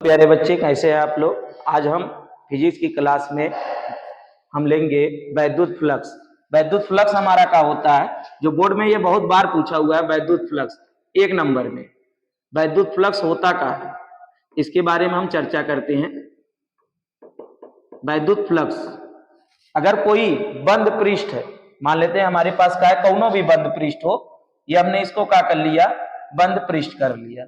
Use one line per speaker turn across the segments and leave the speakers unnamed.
प्यारे बच्चे, कैसे हैं आप लोग। आज हम फिजिक्स की क्लास में हम लेंगे वैद्युत फ्लक्स। वैद्युत फ्लक्स हमारा क्या होता है, जो बोर्ड में ये बहुत बार पूछा हुआ है। वैद्युत फ्लक्स 1 नंबर में वैद्युत फ्लक्स होता क्या है, इसके बारे में हम चर्चा करते हैं। वैद्युत फ्लक्स, अगर कोई बंद पृष्ठ है, मान लेते हैं हमारे पास क्या है, कौनो भी बंद पृष्ठ हो, ये हमने इसको क्या कर लिया, बंद पृष्ठ कर लिया।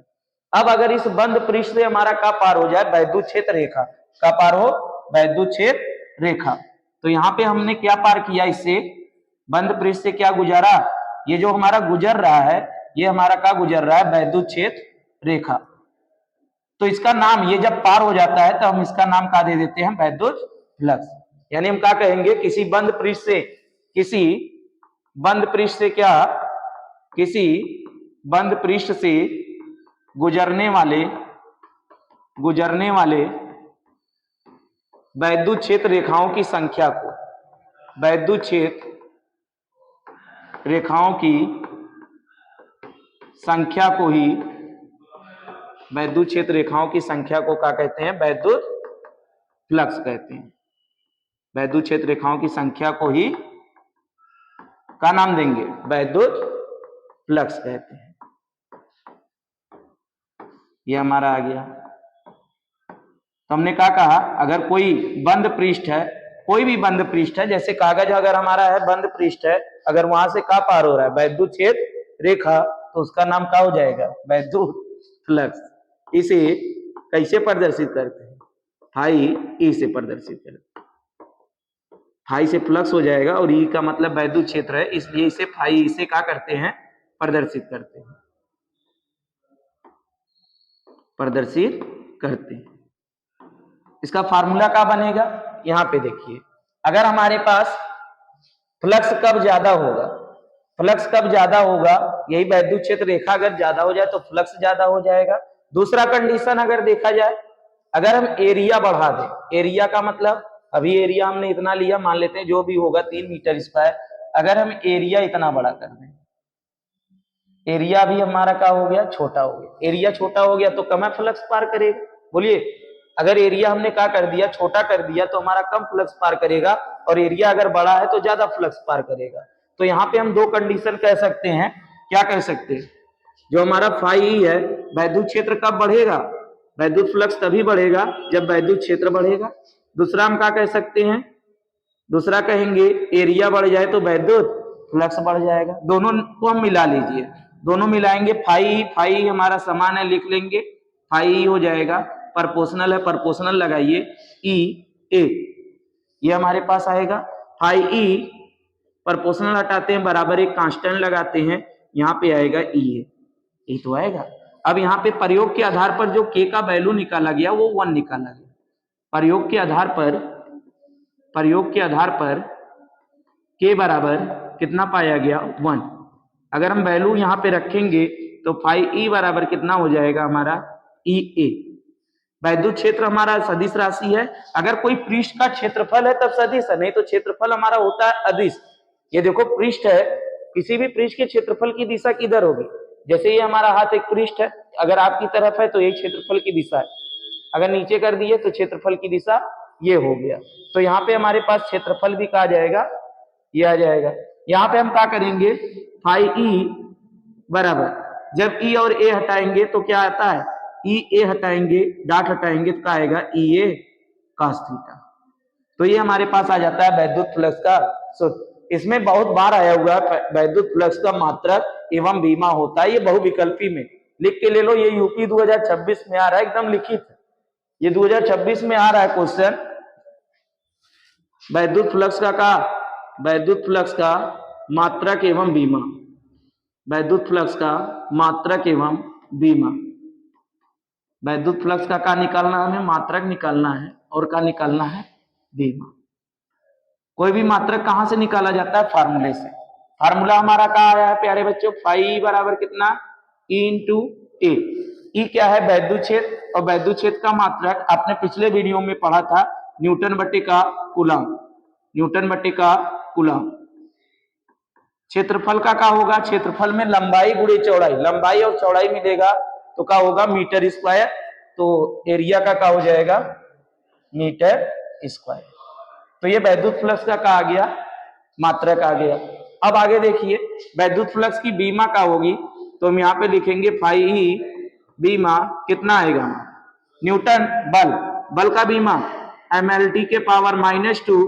अब अगर इस बंद पृष्ठ से हमारा का पार हो जाए वैद्युत क्षेत्र रेखा, का पार हो वैद्युत क्षेत्र रेखा, तो यहाँ पे हमने क्या पार किया, इससे बंद पृष्ठ से क्या गुजारा, ये जो हमारा गुजर रहा है, ये हमारा क्या गुजर रहा है, वैद्युत क्षेत्र रेखा। तो इसका नाम, ये जब पार हो जाता है तो हम इसका नाम क्या दे देते हैं, वैद्युत फ्लक्स। यानी हम क्या कहेंगे, किसी बंद पृष्ठ से, किसी बंद पृष्ठ से क्या, किसी बंद पृष्ठ से गुजरने वाले वैद्युत क्षेत्र रेखाओं की संख्या को, वैद्युत क्षेत्र रेखाओं की संख्या को ही, वैद्युत क्षेत्र रेखाओं की संख्या को क्या कहते हैं, वैद्युत फ्लक्स कहते हैं। वैद्युत क्षेत्र रेखाओं की संख्या को ही का नाम देंगे, वैद्युत फ्लक्स कहते हैं। ये हमारा आ गया। तो हमने क्या कहा, अगर कोई बंद पृष्ठ है, कोई भी बंद पृष्ठ है, जैसे कागज अगर हमारा है बंद पृष्ठ है, अगर वहां से का पार हो रहा है, वैद्युत क्षेत्र रेखा, तो उसका नाम क्या हो जाएगा, वैद्युत फ्लक्स। इसे कैसे प्रदर्शित करते हैं, फाई ई से प्रदर्शित करते हैं। फाई से फ्लक्स हो जाएगा और ई का मतलब वैद्युत क्षेत्र है, इसलिए इसे फाई ई से क्या करते हैं, प्रदर्शित करते हैं, प्रदर्शित करते हैं। इसका फार्मूला क्या बनेगा, यहां पे देखिए। अगर हमारे पास फ्लक्स कब ज्यादा होगा, फ्लक्स कब ज्यादा होगा, यही वैद्युत क्षेत्र रेखा अगर ज्यादा हो जाए तो फ्लक्स ज्यादा हो जाएगा। दूसरा कंडीशन अगर देखा जाए, अगर हम एरिया बढ़ा दें, एरिया का मतलब, अभी एरिया हमने इतना लिया, मान लेते हैं जो भी होगा 3 मीटर स्क्वायर, अगर हम एरिया इतना बड़ा कर दें, एरिया भी हमारा क्या हो गया, छोटा हो गया। एरिया छोटा हो गया तो कम फ्लक्स पार करेगा। बोलिए, अगर एरिया हमने क्या कर दिया, छोटा कर दिया, तो हमारा कम फ्लक्स पार करेगा, और एरिया अगर बड़ा है तो ज्यादा फ्लक्स पार करेगा। तो यहाँ पे हम 2 कंडीशन कह सकते हैं। क्या कह सकते हैं, जो हमारा फाई है, वैद्युत क्षेत्र कब बढ़ेगा, वैद्युत फ्लक्स तभी बढ़ेगा जब वैद्युत क्षेत्र बढ़ेगा। दूसरा हम क्या कह सकते हैं, दूसरा कहेंगे एरिया बढ़ जाए तो वैद्युत फ्लक्स बढ़ जाएगा। दोनों को हम मिला लीजिए, दोनों मिलाएंगे, फाई फाई हमारा समान है, लिख लेंगे, फाई हो जाएगा, प्रोपोर्शनल है, प्रोपोर्शनल लगाइए, ई ए, ये हमारे पास आएगा। फाई ई, प्रोपोर्शनल हटाते हैं, बराबर एक कांस्टेंट लगाते हैं, यहाँ पे आएगा ई ए, ये तो आएगा। अब यहाँ पे प्रयोग के आधार पर जो के का वैल्यू निकाला गया वो 1 निकाला गया। प्रयोग के आधार पर के बराबर कितना पाया गया, 1। अगर हम वैल्यू यहाँ पे रखेंगे तो फाई ई बराबर कितना हो जाएगा हमारा, ई ए। वैद्युत क्षेत्र हमारा सदिश राशि है, अगर कोई पृष्ठ का क्षेत्रफल है तब सदिश है, नहीं तो क्षेत्रफल हमारा होता है अदिश। ये देखो पृष्ठ है, किसी भी पृष्ठ के क्षेत्रफल की दिशा किधर होगी, जैसे ये हमारा हाथ एक पृष्ठ है, अगर आपकी तरफ है तो ये क्षेत्रफल की दिशा है, अगर नीचे कर दिए तो क्षेत्रफल की दिशा ये हो गया। तो यहाँ पे हमारे पास क्षेत्रफल भी कहा जाएगा, ये आ जाएगा। यहाँ पे हम क्या करेंगे, फाई ई बराबर, जब ई और ए हटाएंगे तो क्या आता है, ई ए हटाएंगे, डॉट हटाएंगे तो क्या आएगा, ई ए cos थीटा। तो ये हमारे पास आ जाता है वैद्युत फ्लक्स का सूत्र। इसमें बहुत बार आया हुआ है, वैद्युत फ्लक्स का मात्रक एवं बीमा होता है, ये बहुविकल्पी में लिख के ले लो, ये यूपी 2026 में आ रहा है, एकदम लिखित है, ये 2026 में आ रहा है क्वेश्चन। वैद्युत फ्लक्स का वैद्युत फ्लक्स का मात्रक एवं बीमा, वैद्युत फ्लक्स का मात्रक एवं बीमा। वैद्युत फ्लक्स का निकालना है, हमें मात्रक निकालना है, और का निकालना है बीमा। कोई भी मात्रक कहां से निकाला जाता है, फार्मूले से। फार्मूला हमारा कहा आया है प्यारे बच्चों, फाई बराबर कितना, ई इंटू ए। ई क्या है, वैद्युत क्षेत्र, और वैद्युत क्षेत्र का मात्रक आपने पिछले वीडियो में पढ़ा था, न्यूटन बटे का कूलम, न्यूटन बटे का कूलम। क्षेत्रफल का होगा, क्षेत्रफल में लंबाई गुणे चौड़ाई, लंबाई और चौड़ाई मिलेगा तो क्या होगा, मीटर स्क्वायर। तो एरिया का क्या हो जाएगा, मीटर स्क्वायर। तो ये वैद्युत फ्लक्स का क्या आ गया, मात्रक आ गया। अब आगे देखिए वैद्युत फ्लक्स की बीमा क्या होगी, तो हम यहाँ पे लिखेंगे फाई ई बीमा कितना आएगा, न्यूटन बल, बल का बीमा mlt के पावर -2,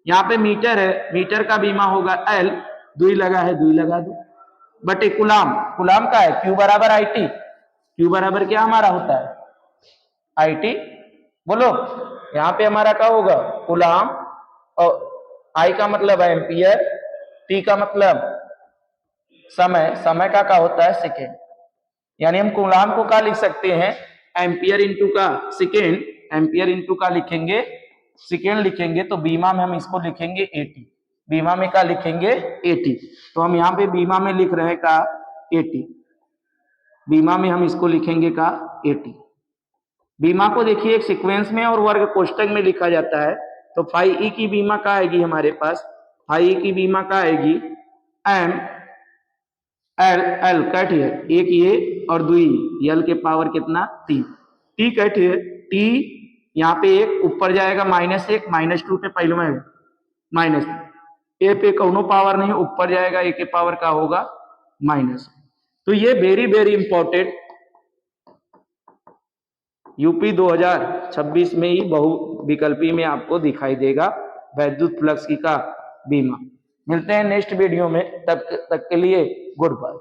यहाँ पे मीटर है, मीटर का बीमा होगा L, दुई लगा है दुई लगा दो, बटे कुलाम, कुलाम का है Q बराबर IT, Q बराबर क्या हमारा होता है IT, बोलो यहाँ पे हमारा क्या होगा कुलाम, और I का मतलब है एम्पियर, T का मतलब समय, समय का क्या होता है सेकेंड, यानी हम कुलाम को क्या लिख सकते हैं एम्पियर इंटू का सेकेंड, एम्पियर इंटू का लिखेंगे सेकेंड लिखेंगे, तो बीमा में हम इसको लिखेंगे 80, बीमा में क्या लिखेंगे 80, तो हम यहाँ पे बीमा में लिख रहे हैं का 80, बीमा में हम इसको लिखेंगे का 80। बीमा को देखिए एक सीक्वेंस में और वर्ग कोष्टक में लिखा जाता है, तो फाई ई की बीमा क्या आएगी हमारे पास, फाई ई की बीमा क्या आएगी एम एल, एल कट है एक ये और दुई यल के पावर कितना 3, टी कट है टी, यहाँ पे एक ऊपर जाएगा -1, -2 पे पहले में माइनस, ए पे कौनो पावर नहीं ऊपर जाएगा, ए के पावर का होगा माइनस। तो ये वेरी वेरी इंपॉर्टेंट यूपी 2026 में ही बहु विकल्पी में आपको दिखाई देगा वैद्युत फ्लक्स की का बीमा। मिलते हैं नेक्स्ट वीडियो में, तब तक के लिए गुड बाय।